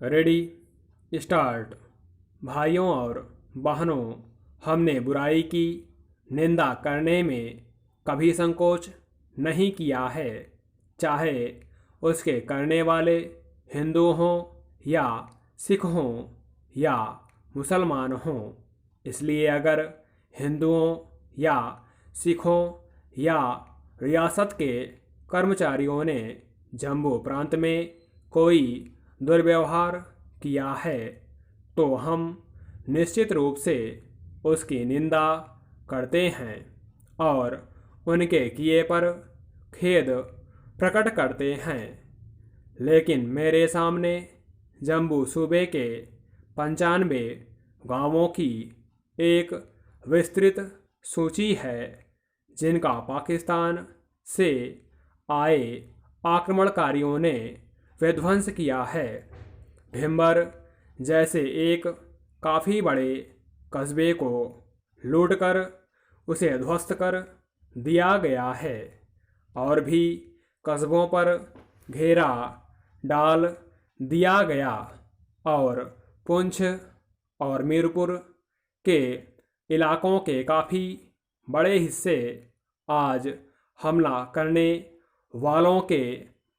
Ready start. भाइयों और बहनों, हमने बुराई की निंदा करने में कभी संकोच नहीं किया है, चाहे उसके करने वाले हिंदू हों या सिख हों या मुसलमान हों। इसलिए अगर हिंदुओं या सिखों या रियासत के कर्मचारियों ने जम्मू प्रांत में कोई दुर्व्यवहार किया है तो हम निश्चित रूप से उसकी निंदा करते हैं और उनके किए पर खेद प्रकट करते हैं। लेकिन मेरे सामने जम्मू सूबे के 95 गांवों की एक विस्तृत सूची है जिनका पाकिस्तान से आए आक्रमणकारियों ने विध्वंस किया है। भिंबर जैसे एक काफ़ी बड़े कस्बे को लूटकर उसे ध्वस्त कर दिया गया है और भी कस्बों पर घेरा डाल दिया गया और पुंछ और मीरपुर के इलाकों के काफ़ी बड़े हिस्से आज हमला करने वालों के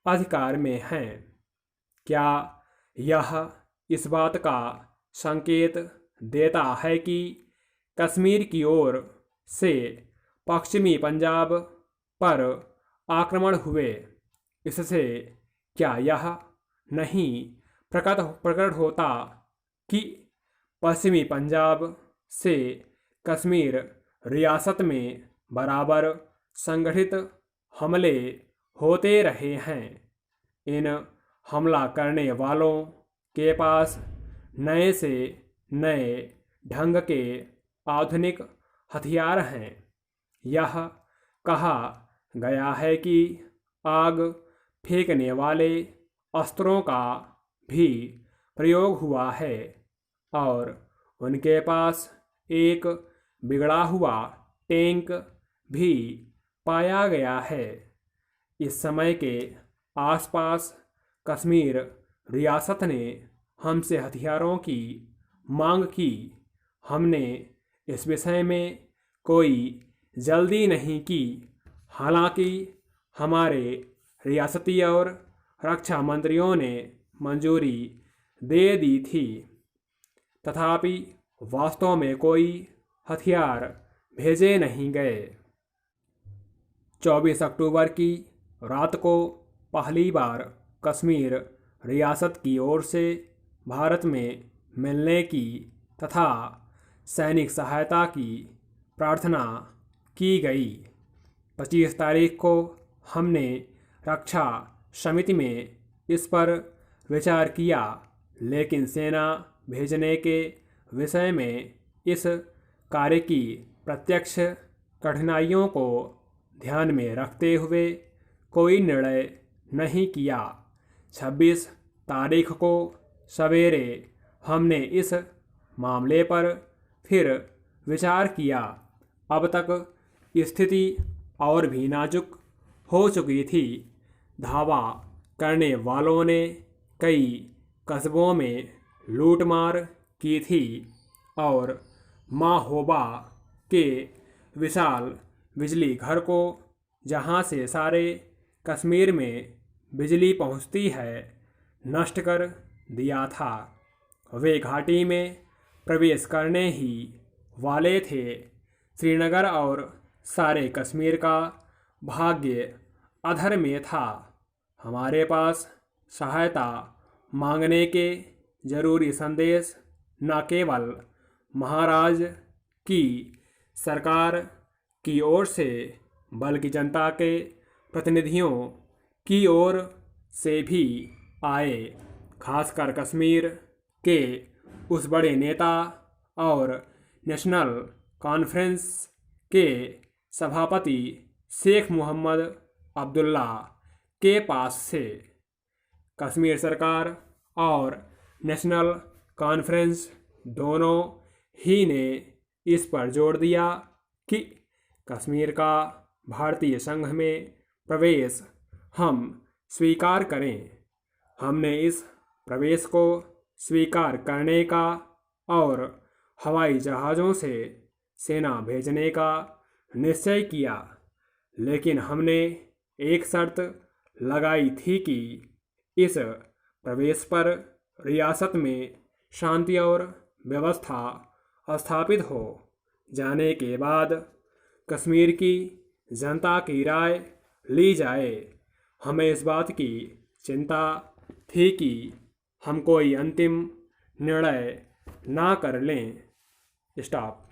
अधिकार में हैं। क्या यह इस बात का संकेत देता है कि कश्मीर की ओर से पश्चिमी पंजाब पर आक्रमण हुए? इससे क्या यह नहीं प्रकट होता कि पश्चिमी पंजाब से कश्मीर रियासत में बराबर संगठित हमले होते रहे हैं? इन हमला करने वालों के पास नए से नए ढंग के आधुनिक हथियार हैं। यह कहा गया है कि आग फेंकने वाले अस्त्रों का भी प्रयोग हुआ है और उनके पास एक बिगड़ा हुआ टैंक भी पाया गया है। इस समय के आसपास कश्मीर रियासत ने हमसे हथियारों की मांग की। हमने इस विषय में कोई जल्दी नहीं की। हालांकि हमारे रियासती और रक्षा मंत्रियों ने मंजूरी दे दी थी, तथापि वास्तव में कोई हथियार भेजे नहीं गए। 24 अक्टूबर की रात को पहली बार कश्मीर रियासत की ओर से भारत में मिलने की तथा सैनिक सहायता की प्रार्थना की गई। 25 तारीख को हमने रक्षा समिति में इस पर विचार किया, लेकिन सेना भेजने के विषय में इस कार्य की प्रत्यक्ष कठिनाइयों को ध्यान में रखते हुए कोई निर्णय नहीं किया। 26 तारीख को सवेरे हमने इस मामले पर फिर विचार किया। अब तक स्थिति और भी नाजुक हो चुकी थी। धावा करने वालों ने कई कस्बों में लूटमार की थी और माहोबा के विशाल बिजली घर को, जहां से सारे कश्मीर में बिजली पहुंचती है, नष्ट कर दिया था। वे घाटी में प्रवेश करने ही वाले थे। श्रीनगर और सारे कश्मीर का भाग्य अधर में था। हमारे पास सहायता मांगने के जरूरी संदेश न केवल महाराज की सरकार की ओर से बल्कि जनता के प्रतिनिधियों की ओर से भी आए, खासकर कश्मीर के उस बड़े नेता और नेशनल कॉन्फ्रेंस के सभापति शेख मोहम्मद अब्दुल्ला के पास से। कश्मीर सरकार और नेशनल कॉन्फ्रेंस दोनों ही ने इस पर जोर दिया कि कश्मीर का भारतीय संघ में प्रवेश हम स्वीकार करें। हमने इस प्रवेश को स्वीकार करने का और हवाई जहाज़ों से सेना भेजने का निश्चय किया, लेकिन हमने एक शर्त लगाई थी कि इस प्रवेश पर रियासत में शांति और व्यवस्था स्थापित हो जाने के बाद कश्मीर की जनता की राय ली जाए। हमें इस बात की चिंता थी कि हम कोई अंतिम निर्णय ना कर लें। स्टॉप।